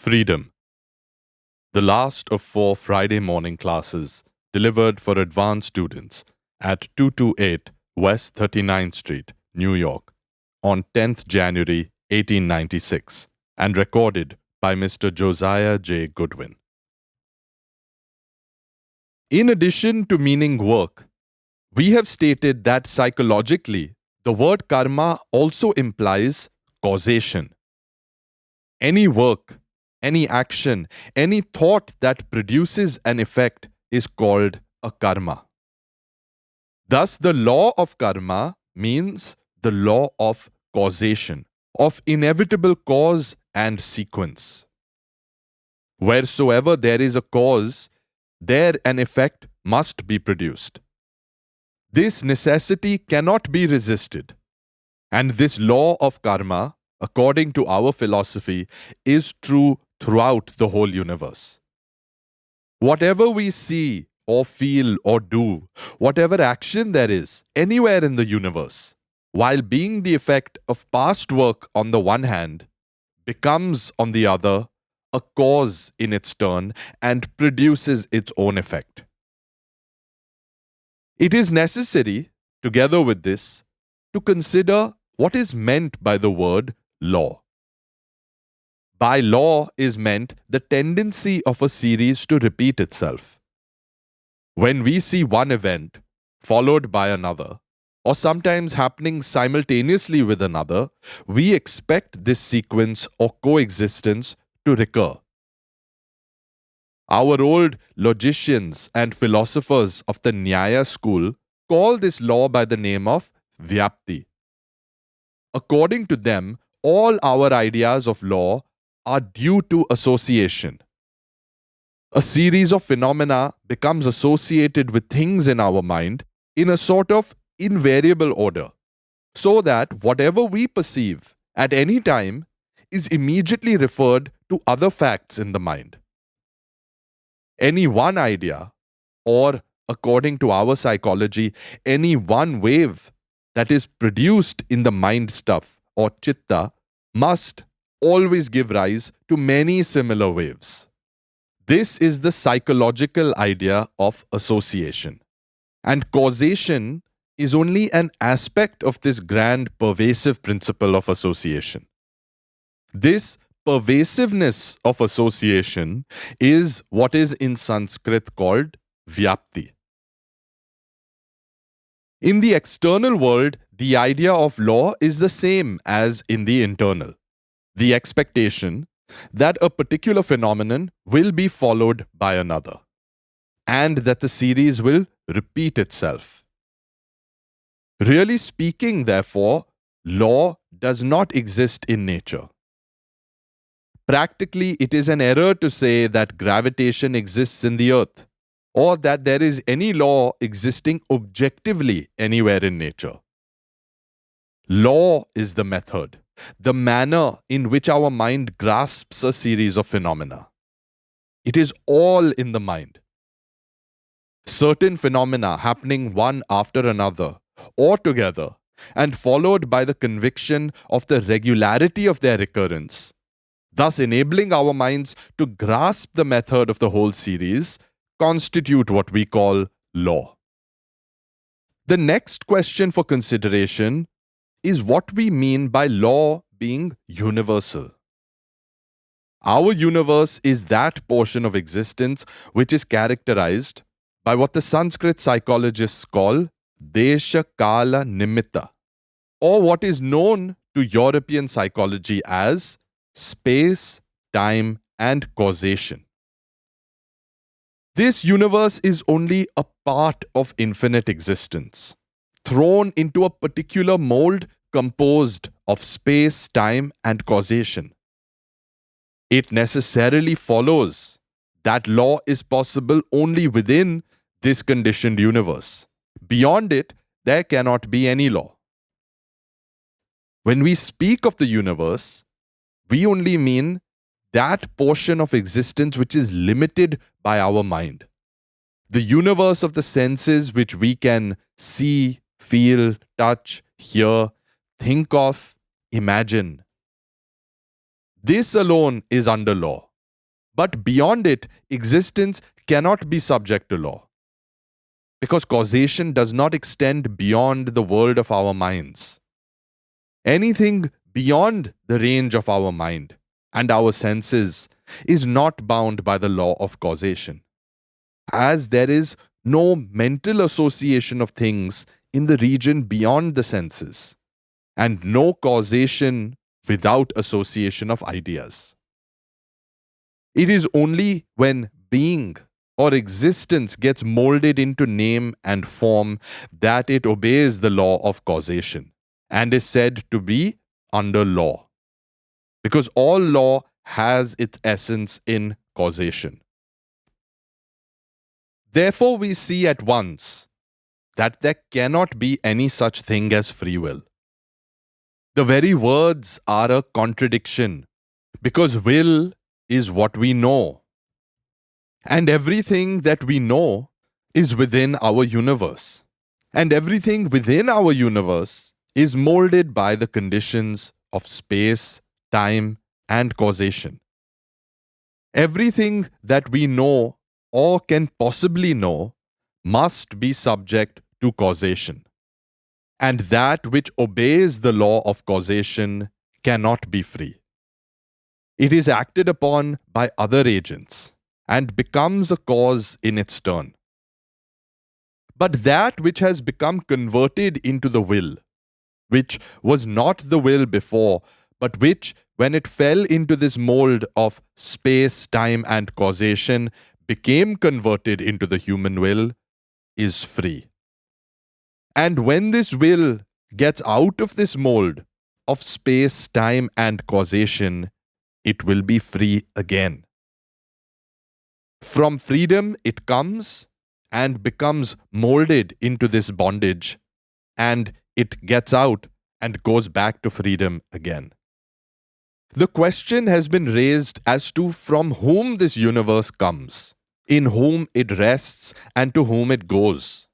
Freedom, the last of 4 Friday morning classes delivered for advanced students at 228 West 39th Street, New York, on 10th January 1896, and recorded by Mr. Josiah J. Goodwin. In addition to meaning work, we have stated that psychologically, the word karma also implies causation. Any work, any action, any thought that produces an effect is called a karma. Thus, the law of karma means the law of causation, of inevitable cause and sequence. Wheresoever there is a cause, there an effect must be produced. This necessity cannot be resisted, and this law of karma, according to our philosophy, is true throughout the whole universe. Whatever we see or feel or do, whatever action there is anywhere in the universe, while being the effect of past work on the one hand, becomes on the other a cause in its turn and produces its own effect. It is necessary, together with this, to consider what is meant by the word law. By law is meant the tendency of a series to repeat itself. When we see one event followed by another, or sometimes happening simultaneously with another, we expect this sequence or coexistence to recur. Our old logicians and philosophers of the Nyaya school call this law by the name of Vyapti. According to them, all our ideas of law are due to association. A series of phenomena becomes associated with things in our mind in a sort of invariable order, so that whatever we perceive at any time is immediately referred to other facts in the mind. Any one idea, or according to our psychology, any one wave that is produced in the mind stuff or chitta must always give rise to many similar waves. This is the psychological idea of association. And causation is only an aspect of this grand pervasive principle of association. This pervasiveness of association is what is in Sanskrit called Vyapti. In the external world, the idea of law is the same as in the internal. The expectation that a particular phenomenon will be followed by another, and that the series will repeat itself. Really speaking, therefore, law does not exist in nature. Practically, it is an error to say that gravitation exists in the earth, or that there is any law existing objectively anywhere in nature. Law is the method, the manner in which our mind grasps a series of phenomena. It is all in the mind. Certain phenomena happening one after another, or together, and followed by the conviction of the regularity of their recurrence, thus enabling our minds to grasp the method of the whole series, constitute what we call law. The next question for consideration is what we mean by law being universal. Our universe is that portion of existence which is characterized by what the Sanskrit psychologists call Desha Kala Nimitta, or what is known to European psychology as space, time, and causation. This universe is only a part of infinite existence, thrown into a particular mold composed of space, time, and causation. It necessarily follows that law is possible only within this conditioned universe. Beyond it, there cannot be any law. When we speak of the universe, we only mean that portion of existence which is limited by our mind. The universe of the senses which we can see, feel, touch, hear, think of, imagine. This alone is under law. But beyond it, existence cannot be subject to law. Because causation does not extend beyond the world of our minds. Anything beyond the range of our mind and our senses is not bound by the law of causation, as there is no mental association of things in the region beyond the senses, and no causation without association of ideas. It is only when being or existence gets molded into name and form that it obeys the law of causation and is said to be under law. Because all law has its essence in causation. Therefore, we see at once that there cannot be any such thing as free will. The very words are a contradiction, because will is what we know. And everything that we know is within our universe. And everything within our universe is molded by the conditions of space, time, and causation. Everything that we know or can possibly know must be subject to causation. And that which obeys the law of causation cannot be free. It is acted upon by other agents and becomes a cause in its turn. But that which has become converted into the will, which was not the will before, but which, when it fell into this mold of space, time, and causation, became converted into the human will, is free. And when this will gets out of this mold of space, time, and causation, it will be free again. From freedom, it comes and becomes molded into this bondage, and it gets out and goes back to freedom again. The question has been raised as to from whom this universe comes, in whom it rests, and to whom it goes.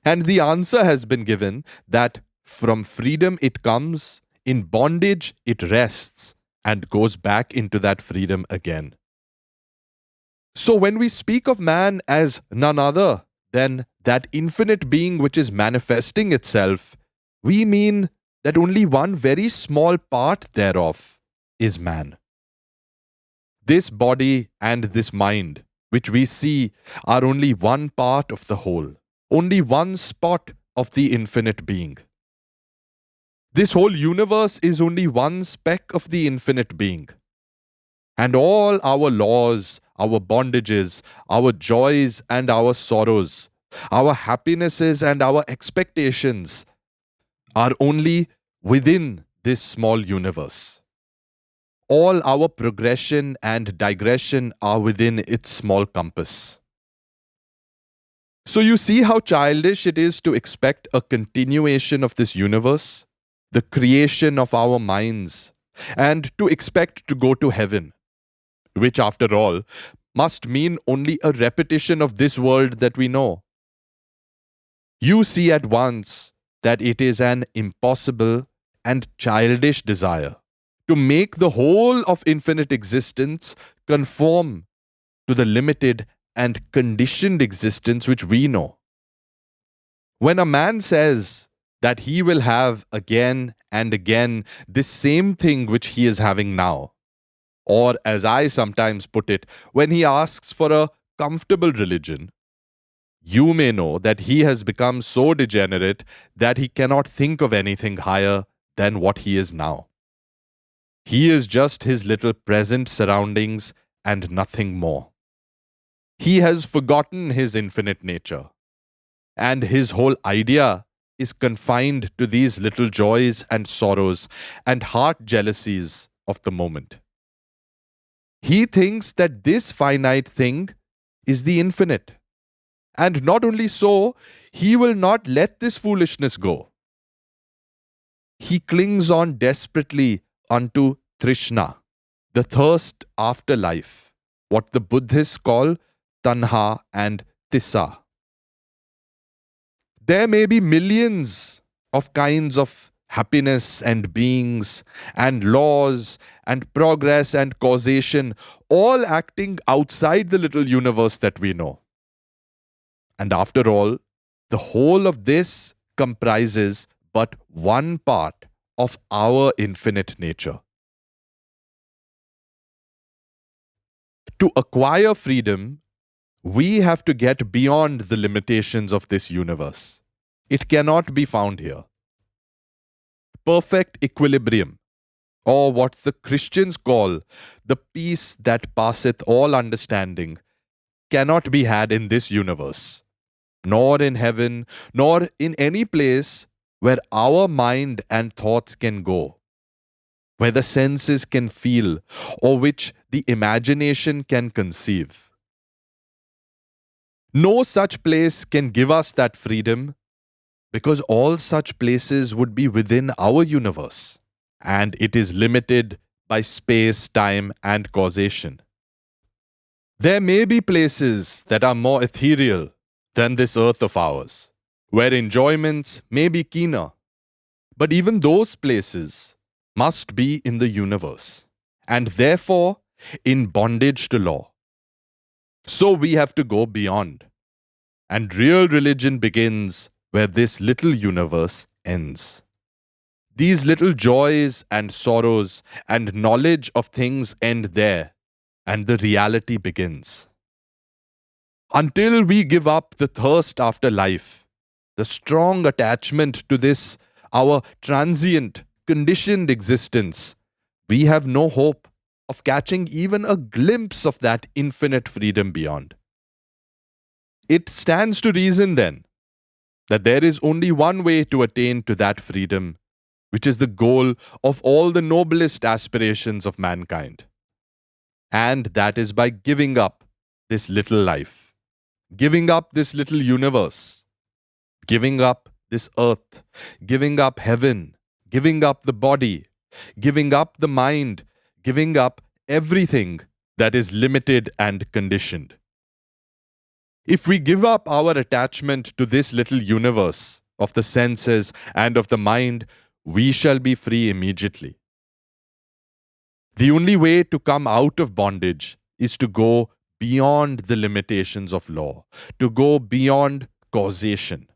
And the answer has been given that from freedom it comes, in bondage it rests, and goes back into that freedom again. So when we speak of man as none other than that infinite being which is manifesting itself, we mean that only one very small part thereof is man. This body and this mind, which we see, are only one part of the whole, only one spot of the infinite being. This whole universe is only one speck of the infinite being. And all our laws, our bondages, our joys and our sorrows, our happinesses and our expectations are only within this small universe. All our progression and digression are within its small compass. So you see how childish it is to expect a continuation of this universe, the creation of our minds, and to expect to go to heaven, which after all must mean only a repetition of this world that we know. You see at once that it is an impossible and childish desire to make the whole of infinite existence conform to the limited and conditioned existence which we know. When a man says that he will have again and again this same thing which he is having now, or as I sometimes put it, when he asks for a comfortable religion, you may know that he has become so degenerate that he cannot think of anything higher than what he is now. He is just his little present surroundings and nothing more. He has forgotten his infinite nature, and his whole idea is confined to these little joys and sorrows and heart jealousies of the moment. He thinks that this finite thing is the infinite. And not only so, he will not let this foolishness go. He clings on desperately unto Trishna, the thirst after life, what the Buddhists call Tanha and Tissa. There may be millions of kinds of happiness and beings, and laws and progress and causation, all acting outside the little universe that we know. And after all, the whole of this comprises but one part of our infinite nature. To acquire freedom, we have to get beyond the limitations of this universe. It cannot be found here. Perfect equilibrium, or what the Christians call the peace that passeth all understanding, cannot be had in this universe, nor in heaven, nor in any place where our mind and thoughts can go, where the senses can feel, or which the imagination can conceive. No such place can give us that freedom, because all such places would be within our universe, and it is limited by space, time, and causation. There may be places that are more ethereal than this earth of ours, where enjoyments may be keener, but even those places must be in the universe, and therefore in bondage to law. So we have to go beyond, and real religion begins where this little universe ends. These little joys and sorrows and knowledge of things end there, and the reality begins. Until we give up the thirst after life, the strong attachment to this, our transient, conditioned existence, we have no hope of catching even a glimpse of that infinite freedom beyond. It stands to reason then that there is only one way to attain to that freedom, which is the goal of all the noblest aspirations of mankind. And that is by giving up this little life, giving up this little universe, giving up this earth, giving up heaven, giving up the body, giving up the mind, giving up everything that is limited and conditioned. If we give up our attachment to this little universe of the senses and of the mind, we shall be free immediately. The only way to come out of bondage is to go beyond the limitations of law, to go beyond causation.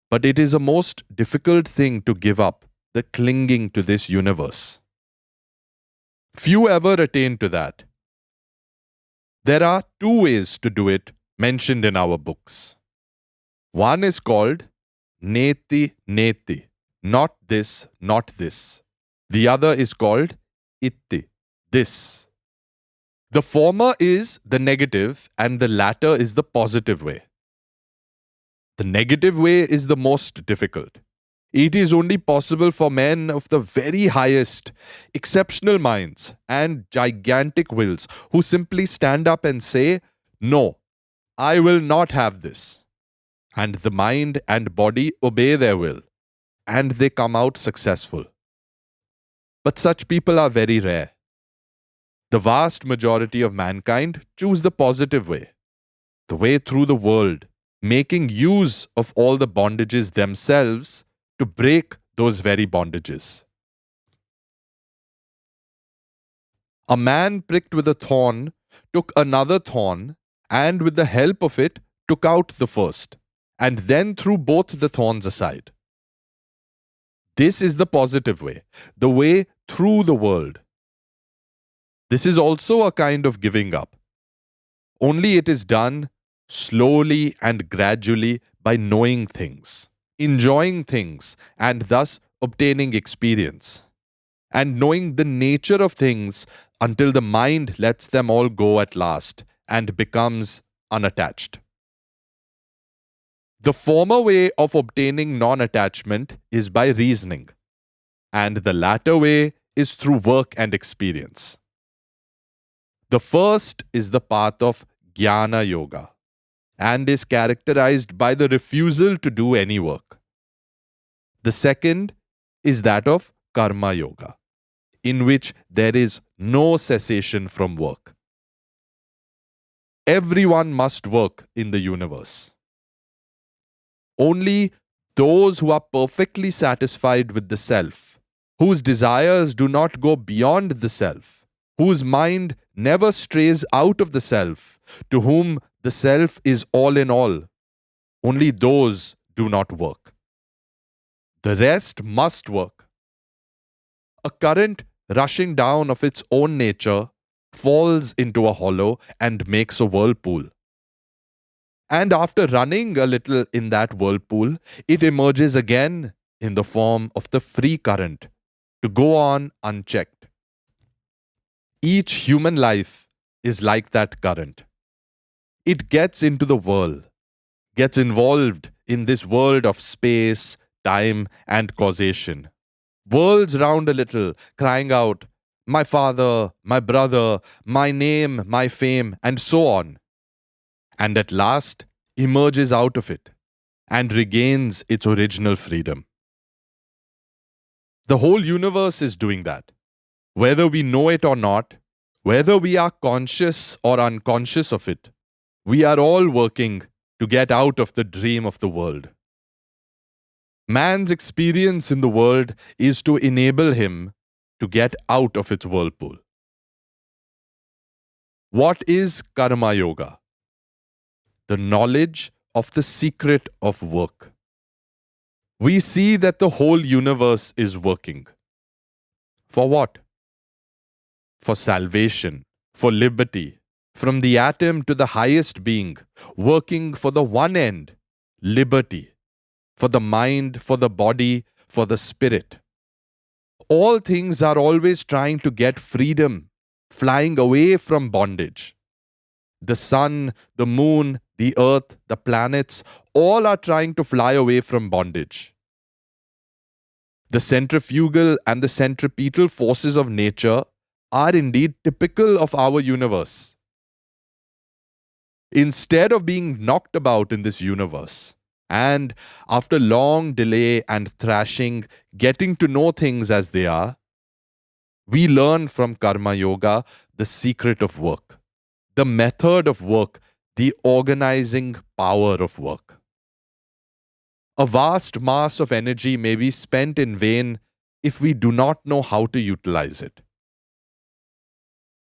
But it is a most difficult thing to give up the clinging to this universe. Few ever attain to that. There are two ways to do it mentioned in our books. One is called neti neti, not this, not this. The other is called itti, this. The former is the negative and the latter is the positive way. The negative way is the most difficult. It is only possible for men of the very highest, exceptional minds and gigantic wills who simply stand up and say, "No, I will not have this." And the mind and body obey their will, and they come out successful. But such people are very rare. The vast majority of mankind choose the positive way, the way through the world, making use of all the bondages themselves to break those very bondages. A man pricked with a thorn took another thorn and with the help of it took out the first, and then threw both the thorns aside. This is the positive way, the way through the world. This is also a kind of giving up. Only it is done slowly and gradually by knowing things, enjoying things, and thus obtaining experience, and knowing the nature of things until the mind lets them all go at last and becomes unattached. The former way of obtaining non-attachment is by reasoning, and the latter way is through work and experience. The first is the path of Jnana Yoga and is characterized by the refusal to do any work. The second is that of Karma Yoga, in which there is no cessation from work. Everyone must work in the universe. Only Those who are perfectly satisfied with the self, whose desires do not go beyond the self, whose mind never strays out of the self, to whom the self is all in all, only those do not work. The rest must work. A current rushing down of its own nature falls into a hollow and makes a whirlpool. And after running a little in that whirlpool, it emerges again in the form of the free current to go on unchecked. Each human life is like that current. It gets into the whirl, gets involved in this world of space, time, and causation, whirls round a little, crying out, "My father, my brother, my name, my fame," and so on, and at last emerges out of it and regains its original freedom. The whole universe is doing that. Whether we know it or not, whether we are conscious or unconscious of it, we are all working to get out of the dream of the world. Man's experience in the world is to enable him to get out of its whirlpool. What is Karma Yoga? The knowledge of the secret of work. We see that the whole universe is working. For what? For salvation, for liberty, from the atom to the highest being, working for the one end, liberty, for the mind, for the body, for the spirit. All things are always trying to get freedom, flying away from bondage. The sun, the moon, the earth, the planets, all are trying to fly away from bondage. The centrifugal and the centripetal forces of nature are indeed typical of our universe. Instead of being knocked about in this universe, and after long delay and thrashing, getting to know things as they are, we learn from Karma Yoga the secret of work, the method of work, the organizing power of work. A vast mass of energy may be spent in vain if we do not know how to utilize it.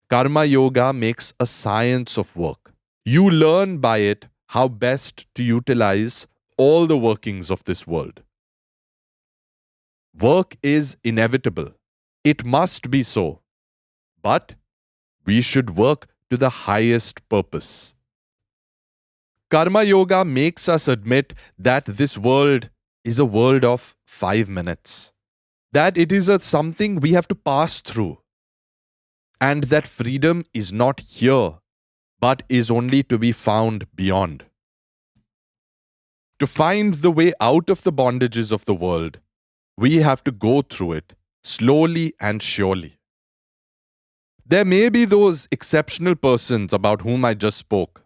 Karma Yoga makes a science of work. You learn by it how best to utilize all the workings of this world. Work is inevitable. It must be so. But we should work to the highest purpose. Karma Yoga makes us admit that this world is a world of 5 minutes, that it is something we have to pass through, and that freedom is not here, but is only to be found beyond. To find the way out of the bondages of the world, we have to go through it slowly and surely. There may be those exceptional persons about whom I just spoke,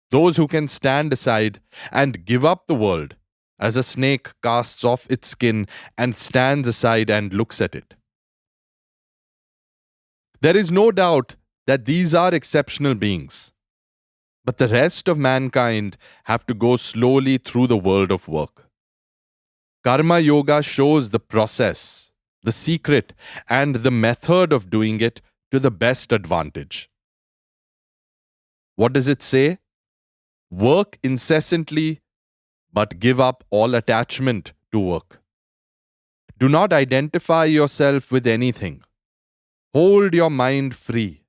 those who can stand aside and give up the world as a snake casts off its skin and stands aside and looks at it. There is no doubt that these are exceptional beings. But the rest of mankind have to go slowly through the world of work. Karma Yoga shows the process, the secret, and the method of doing it to the best advantage. What does it say? Work incessantly, but give up all attachment to work. Do not identify yourself with anything. Hold your mind free.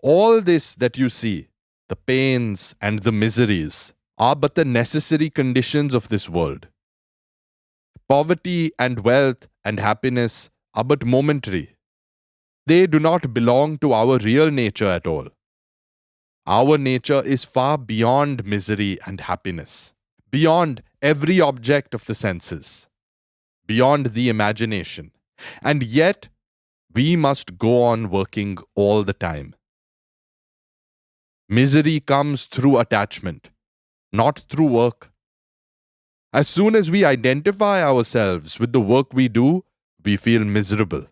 All this that you see, the pains and the miseries, are but the necessary conditions of this world. Poverty and wealth and happiness are but momentary. They do not belong to our real nature at all. Our nature is far beyond misery and happiness, beyond every object of the senses, beyond the imagination, and yet we must go on working all the time. Misery comes through attachment, not through work. As soon as we identify ourselves with the work we do, we feel miserable.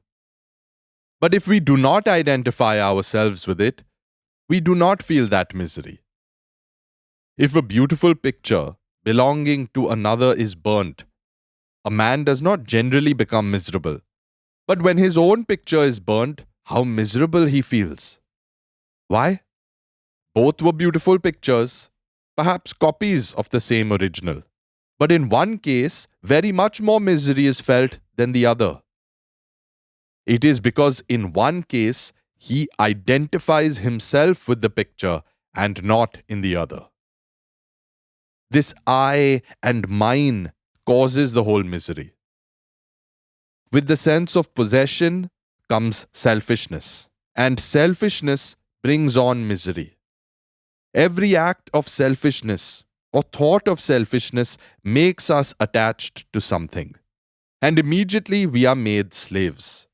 But if we do not identify ourselves with it, we do not feel that misery. If a beautiful picture belonging to another is burnt, a man does not generally become miserable. But when his own picture is burnt, how miserable he feels. Why? Both were beautiful pictures, perhaps copies of the same original. But in one case, very much more misery is felt than the other. It is because in one case, he identifies himself with the picture and not in the other. This I and mine causes the whole misery. With the sense of possession comes selfishness, and selfishness brings on misery. Every act of selfishness or thought of selfishness makes us attached to something, and immediately we are made slaves.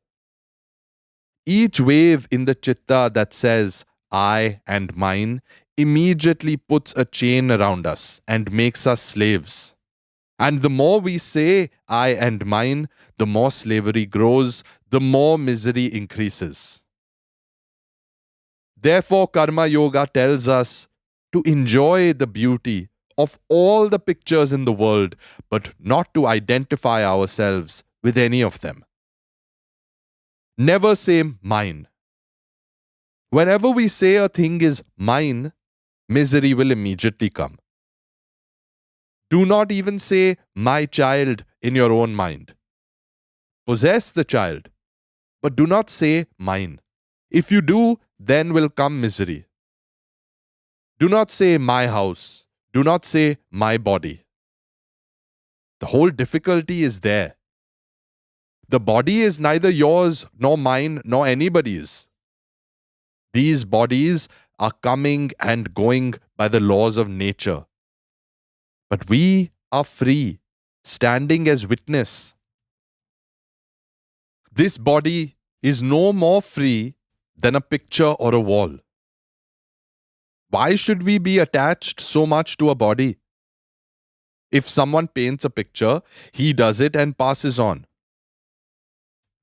Each wave in the chitta that says I and mine immediately puts a chain around us and makes us slaves. And the more we say I and mine, the more slavery grows, the more misery increases. Therefore, Karma Yoga tells us to enjoy the beauty of all the pictures in the world, but not to identify ourselves with any of them. Never say mine. Whenever we say a thing is mine, misery will immediately come. Do not even say my child in your own mind. Possess the child, but do not say mine. If you do, then will come misery. Do not say my house. Do not say my body. The whole difficulty is there. The body is neither yours nor mine nor anybody's. These bodies are coming and going by the laws of nature. But we are free, standing as witness. This body is no more free than a picture or a wall. Why should we be attached so much to a body? If someone paints a picture, he does it and passes on.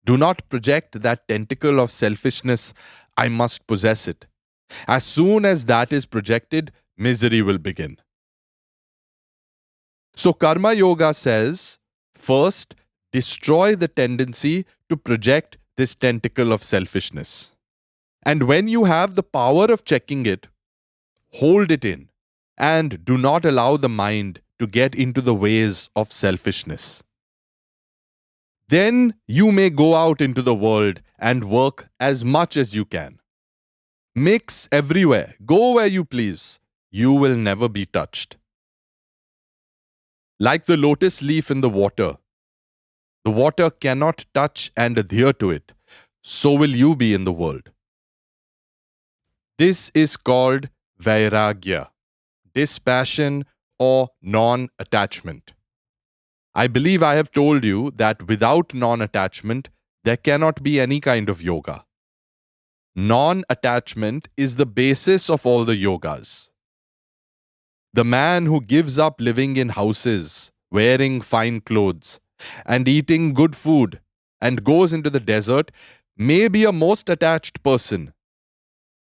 Do not project that tentacle of selfishness, I must possess it. As soon as that is projected, misery will begin. So Karma Yoga says, first, destroy the tendency to project this tentacle of selfishness. And when you have the power of checking it, hold it in and do not allow the mind to get into the ways of selfishness. Then you may go out into the world and work as much as you can. Mix everywhere, go where you please. You will never be touched. Like the lotus leaf in the water cannot touch and adhere to it. So will you be in the world. This is called Vairagya, dispassion or non-attachment. I believe I have told you that without non-attachment, there cannot be any kind of yoga. Non-attachment is the basis of all the yogas. The man who gives up living in houses, wearing fine clothes, and eating good food, and goes into the desert may be a most attached person.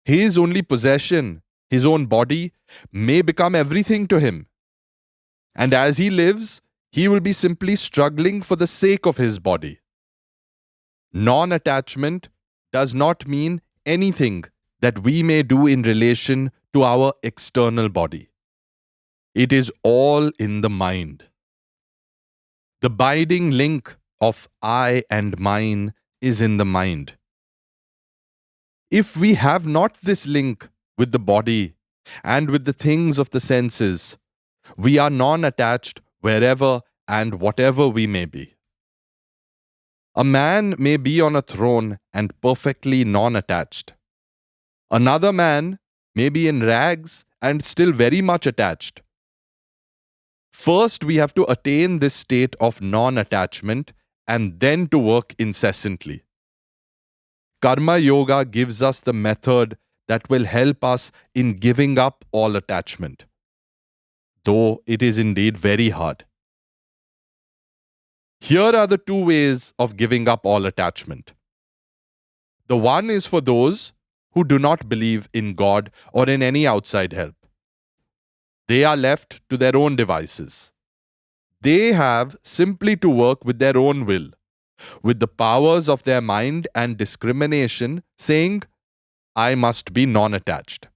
His only possession, his own body, may become everything to him. And as he lives, he will be simply struggling for the sake of his body. Non-attachment does not mean anything that we may do in relation to our external body. It is all in the mind. The binding link of I and mine is in the mind. If we have not this link with the body and with the things of the senses, we are non-attached wherever and whatever we may be. A man may be on a throne and perfectly non-attached. Another man may be in rags and still very much attached. First, we have to attain this state of non-attachment and then to work incessantly. Karma Yoga gives us the method that will help us in giving up all attachment, though it is indeed very hard. Here are the two ways of giving up all attachment. The one is for those who do not believe in God or in any outside help. They are left to their own devices. They have simply to work with their own will, with the powers of their mind and discrimination, saying, I must be non attached.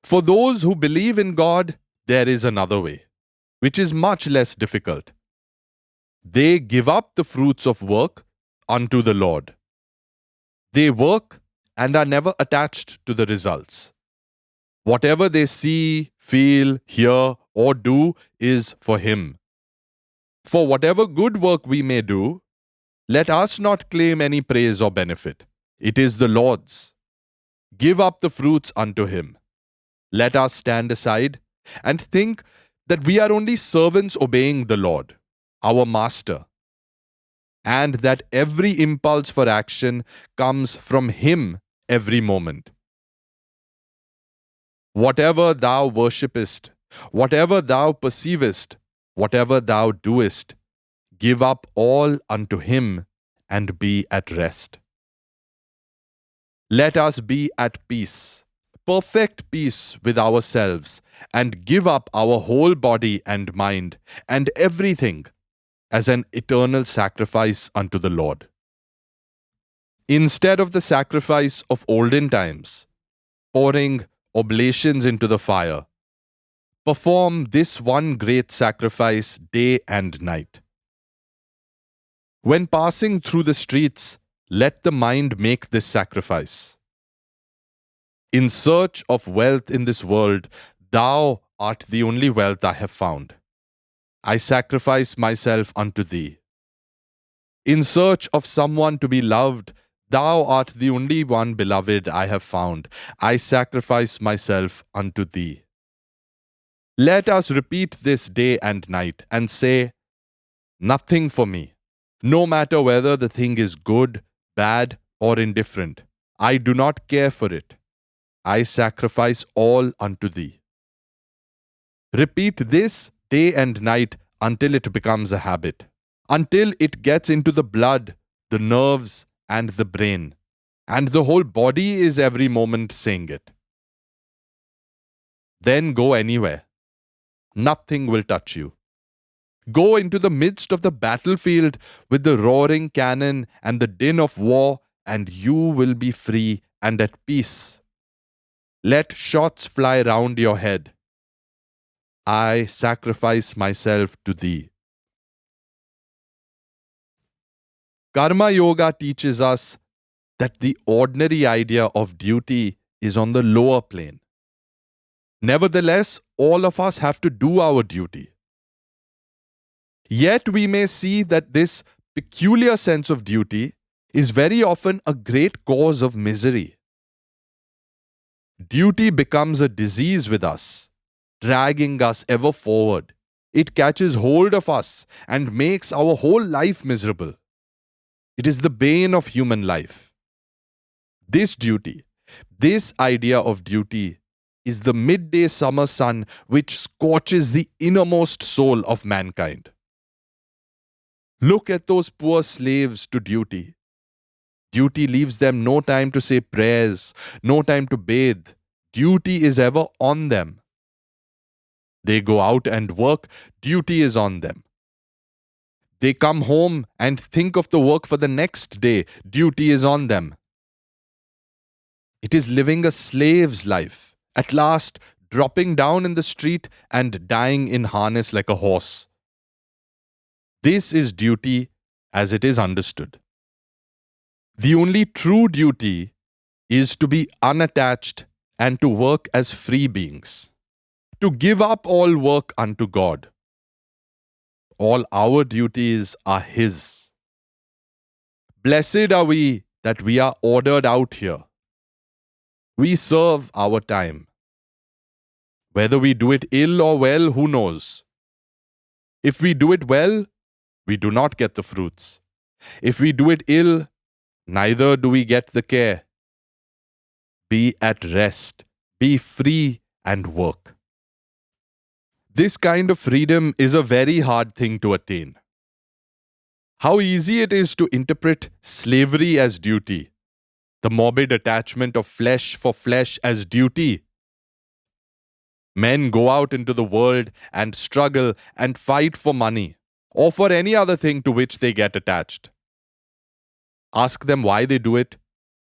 For those who believe in God, there is another way, which is much less difficult. They give up the fruits of work unto the Lord. They work and are never attached to the results. Whatever they see, feel, hear, or do is for Him. For whatever good work we may do, let us not claim any praise or benefit. It is the Lord's. Give up the fruits unto Him. Let us stand aside and think that we are only servants obeying the Lord, our Master, and that every impulse for action comes from Him every moment. Whatever thou worshippest, whatever thou perceivest, whatever thou doest, give up all unto Him and be at rest. Let us be at peace, perfect peace with ourselves, and give up our whole body and mind and everything as an eternal sacrifice unto the Lord. Instead of the sacrifice of olden times, pouring oblations into the fire, perform this one great sacrifice day and night. When passing through the streets, let the mind make this sacrifice. In search of wealth in this world, thou art the only wealth I have found. I sacrifice myself unto thee. In search of someone to be loved, thou art the only one beloved I have found. I sacrifice myself unto thee. Let us repeat this day and night and say, nothing for me, no matter whether the thing is good, bad, or indifferent. I do not care for it. I sacrifice all unto thee. Repeat this day and night until it becomes a habit, until it gets into the blood, the nerves, and the brain, and the whole body is every moment saying it. Then go anywhere. Nothing will touch you. Go into the midst of the battlefield with the roaring cannon and the din of war, and you will be free and at peace. Let shots fly round your head. I sacrifice myself to thee. Karma Yoga teaches us that the ordinary idea of duty is on the lower plane. Nevertheless, all of us have to do our duty. Yet we may see that this peculiar sense of duty is very often a great cause of misery. Duty becomes a disease with us, dragging us ever forward. It catches hold of us and makes our whole life miserable. It is the bane of human life. This duty, this idea of duty, is the midday summer sun which scorches the innermost soul of mankind. Look at those poor slaves to duty. Duty leaves them no time to say prayers, no time to bathe. Duty is ever on them. They go out and work, duty is on them. They come home and think of the work for the next day, duty is on them. It is living a slave's life, at last dropping down in the street and dying in harness like a horse. This is duty as it is understood. The only true duty is to be unattached and to work as free beings, to give up all work unto God. All our duties are His. Blessed are we that we are ordered out here. We serve our time. Whether we do it ill or well, who knows? If we do it well, we do not get the fruits. If we do it ill, neither do we get the care. Be at rest, be free and work. This kind of freedom is a very hard thing to attain. How easy it is to interpret slavery as duty, the morbid attachment of flesh for flesh as duty. Men go out into the world and struggle and fight for money or for any other thing to which they get attached. Ask them why they do it.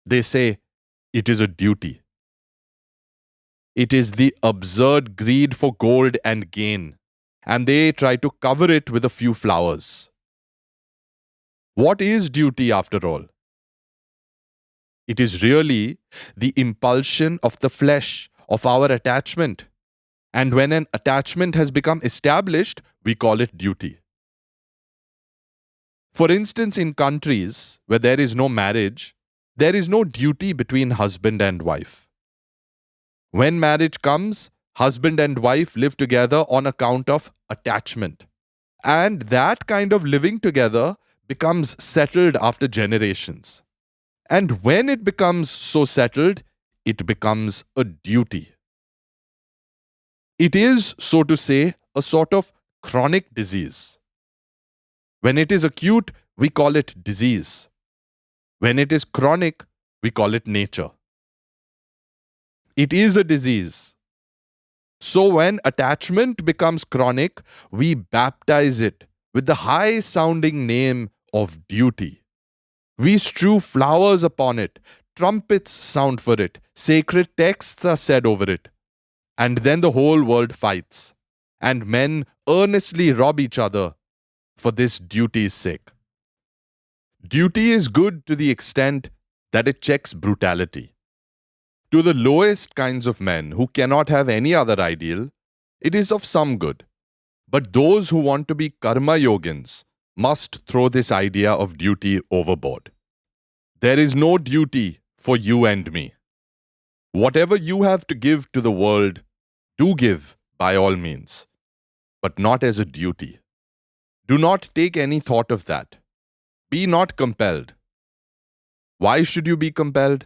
They say, it is a duty. It is the absurd greed for gold and gain, and they try to cover it with a few flowers. What is duty after all? It is really the impulsion of the flesh, of our attachment. And when an attachment has become established, we call it duty. For instance, in countries where there is no marriage, there is no duty between husband and wife. When marriage comes, husband and wife live together on account of attachment. And that kind of living together becomes settled after generations. And when it becomes so settled, it becomes a duty. It is, so to say, a sort of chronic disease. When it is acute, we call it disease. When it is chronic, we call it nature. It is a disease. So when attachment becomes chronic, we baptize it with the high-sounding name of duty. We strew flowers upon it, trumpets sound for it, sacred texts are said over it. And then the whole world fights, and men earnestly rob each other for this duty's sake. Duty is good to the extent that it checks brutality. To the lowest kinds of men who cannot have any other ideal, it is of some good. But those who want to be karma yogins must throw this idea of duty overboard. There is no duty for you and me. Whatever you have to give to the world, do give by all means, but not as a duty. Do not take any thought of that. Be not compelled. Why should you be compelled?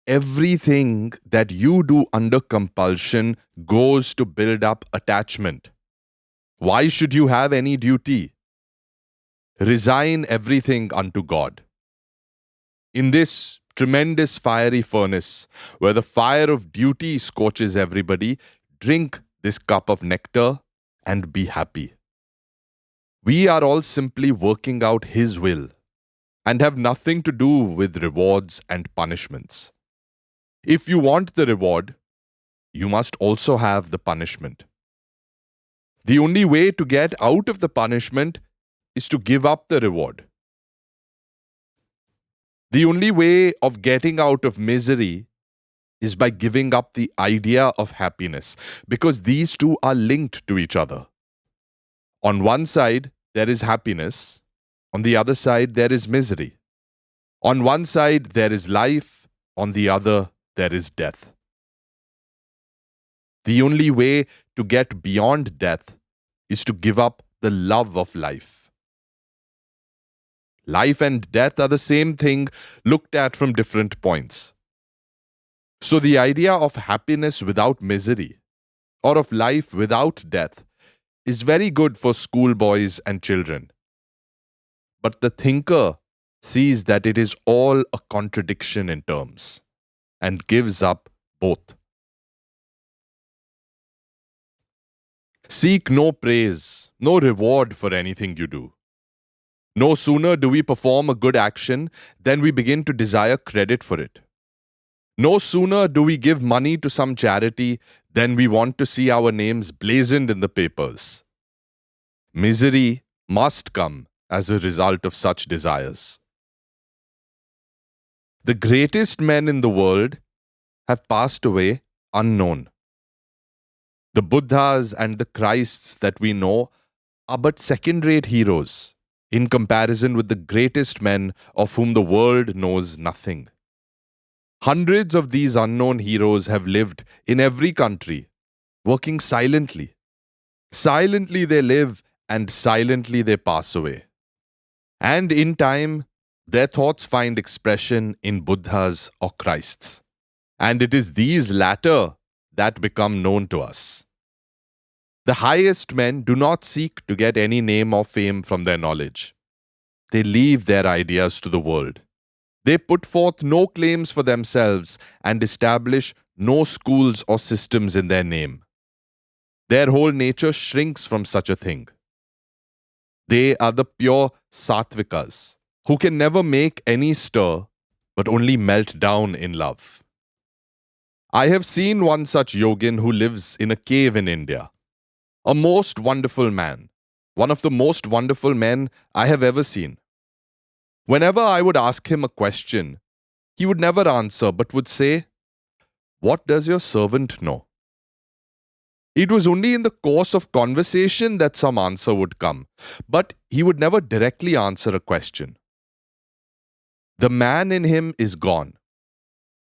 Everything that you do under compulsion goes to build up attachment. Why should you have any duty? Resign everything unto God. In this tremendous fiery furnace, where the fire of duty scorches everybody, drink this cup of nectar and be happy. We are all simply working out His will and have nothing to do with rewards and punishments. If you want the reward, you must also have the punishment. The only way to get out of the punishment is to give up the reward. The only way of getting out of misery is by giving up the idea of happiness, because these two are linked to each other. On one side, there is happiness. On the other side, there is misery. On one side, there is life. On the other, there is death. The only way to get beyond death is to give up the love of life. Life and death are the same thing looked at from different points. So the idea of happiness without misery, or of life without death, is very good for schoolboys and children. But the thinker sees that it is all a contradiction in terms, and gives up both. Seek no praise, no reward for anything you do. No sooner do we perform a good action than we begin to desire credit for it. No sooner do we give money to some charity than we want to see our names blazoned in the papers. Misery must come as a result of such desires. The greatest men in the world have passed away unknown. The Buddhas and the Christs that we know are but second-rate heroes in comparison with the greatest men of whom the world knows nothing. Hundreds of these unknown heroes have lived in every country, working silently. Silently they live and silently they pass away. And in time, their thoughts find expression in Buddhas or Christs. And it is these latter that become known to us. The highest men do not seek to get any name or fame from their knowledge. They leave their ideas to the world. They put forth no claims for themselves and establish no schools or systems in their name. Their whole nature shrinks from such a thing. They are the pure Sattvikas, who can never make any stir, but only melt down in love. I have seen one such yogin who lives in a cave in India. A most wonderful man, one of the most wonderful men I have ever seen. Whenever I would ask him a question, he would never answer but would say, "What does your servant know?" It was only in the course of conversation that some answer would come, but he would never directly answer a question. The man in him is gone.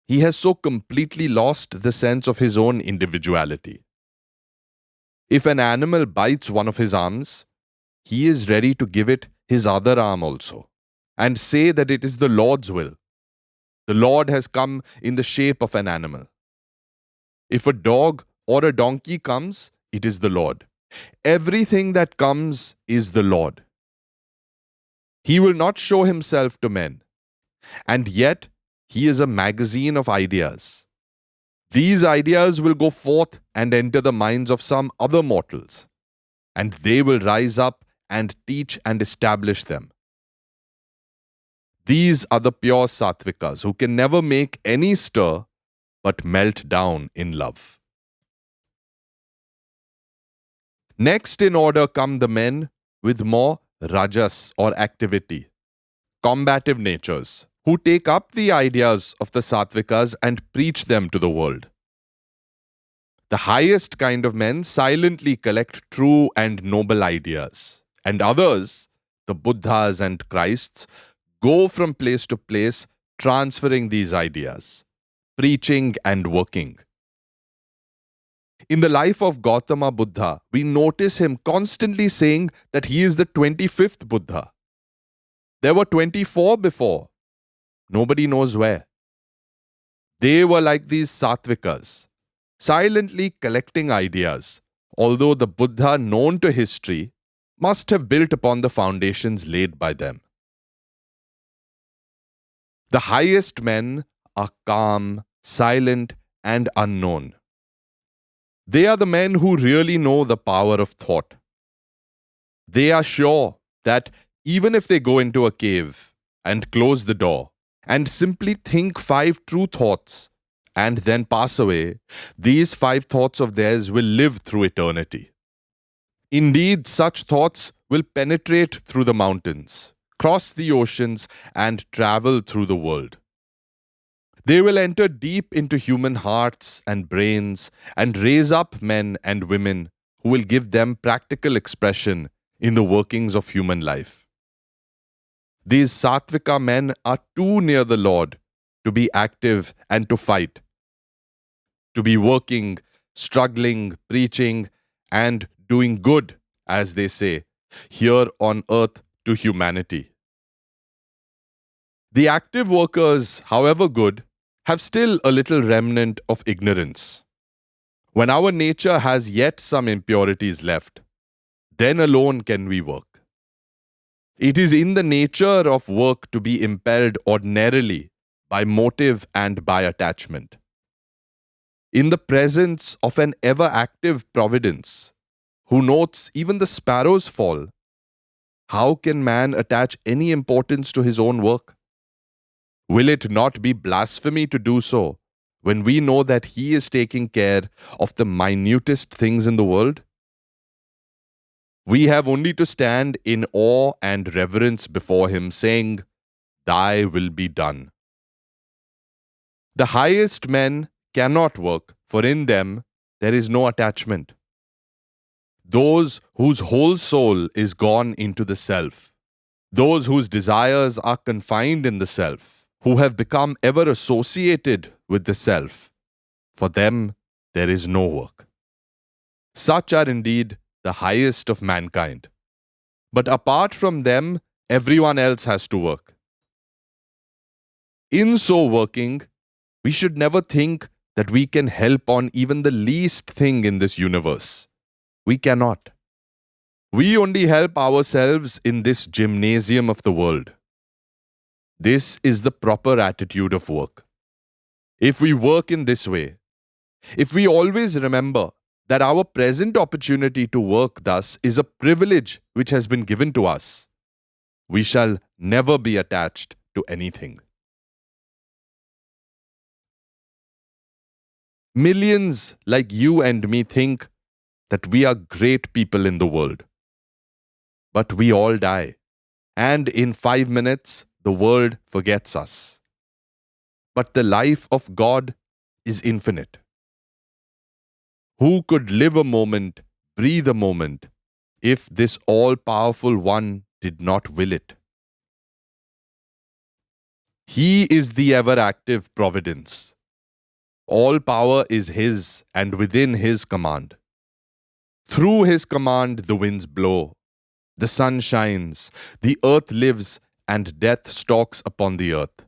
He has so completely lost the sense of his own individuality. If an animal bites one of his arms, he is ready to give it his other arm also, and say that it is the Lord's will. The Lord has come in the shape of an animal. If a dog or a donkey comes, it is the Lord. Everything that comes is the Lord. He will not show himself to men, and yet he is a magazine of ideas. These ideas will go forth and enter the minds of some other mortals, and they will rise up and teach and establish them. These are the pure Sattvikas who can never make any stir but melt down in love. Next in order come the men with more rajas or activity, combative natures, who take up the ideas of the Sattvikas and preach them to the world. The highest kind of men silently collect true and noble ideas, and others, the Buddhas and Christs, go from place to place transferring these ideas, preaching and working. In the life of Gautama Buddha, we notice him constantly saying that he is the 25th Buddha. There were 24 before. Nobody knows where. They were like these Sattvikas, silently collecting ideas, although the Buddha known to history must have built upon the foundations laid by them. The highest men are calm, silent, and unknown. They are the men who really know the power of thought. They are sure that even if they go into a cave and close the door and simply think 5 true thoughts and then pass away, these 5 thoughts of theirs will live through eternity. Indeed, such thoughts will penetrate through the mountains, cross the oceans, and travel through the world. They will enter deep into human hearts and brains and raise up men and women who will give them practical expression in the workings of human life. These Sattvika men are too near the Lord to be active and to fight, to be working, struggling, preaching, and doing good, as they say, here on earth to humanity. The active workers, however good, have still a little remnant of ignorance. When our nature has yet some impurities left, then alone can we work. It is in the nature of work to be impelled ordinarily by motive and by attachment. In the presence of an ever-active providence, who notes even the sparrow's fall, how can man attach any importance to his own work? Will it not be blasphemy to do so when we know that he is taking care of the minutest things in the world? We have only to stand in awe and reverence before him, saying, "Thy will be done." The highest men cannot work, for in them there is no attachment. Those whose whole soul is gone into the self, those whose desires are confined in the self, who have become ever associated with the self, for them there is no work. Such are indeed the highest of mankind. But apart from them, everyone else has to work. In so working, we should never think that we can help on even the least thing in this universe. We cannot. We only help ourselves in this gymnasium of the world. This is the proper attitude of work. If we work in this way, If we always remember that our present opportunity to work thus is a privilege which has been given to us, we shall never be attached to anything. Millions like you and me think that we are great people in the world. But we all die, and in 5 minutes, the world forgets us. But the life of God is infinite. Who could live a moment, breathe a moment, if this all-powerful one did not will it? He is the ever-active providence. All power is His and within His command. Through His command the winds blow, the sun shines, the earth lives, and death stalks upon the earth.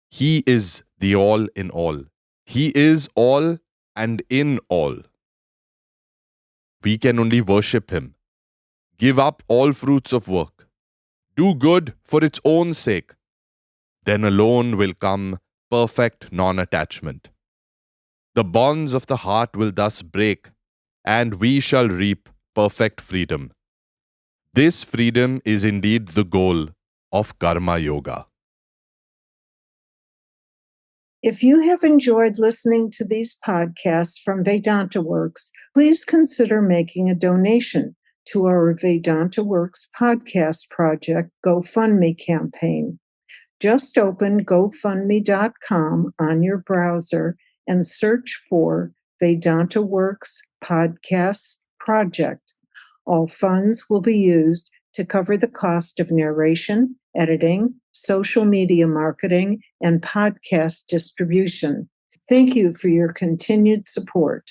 He is the all in all. He is all and in all. We can only worship Him, give up all fruits of work, do good for its own sake. Then alone will come perfect non-attachment. The bonds of the heart will thus break, and we shall reap perfect freedom. This freedom is indeed the goal of Karma Yoga. If you have enjoyed listening to these podcasts from Vedanta Works, please consider making a donation to our Vedanta Works podcast project GoFundMe campaign. Just open GoFundMe.com on your browser and search for Vedanta Works Podcast Project. All funds will be used to cover the cost of narration, editing, social media marketing, and podcast distribution. Thank you for your continued support.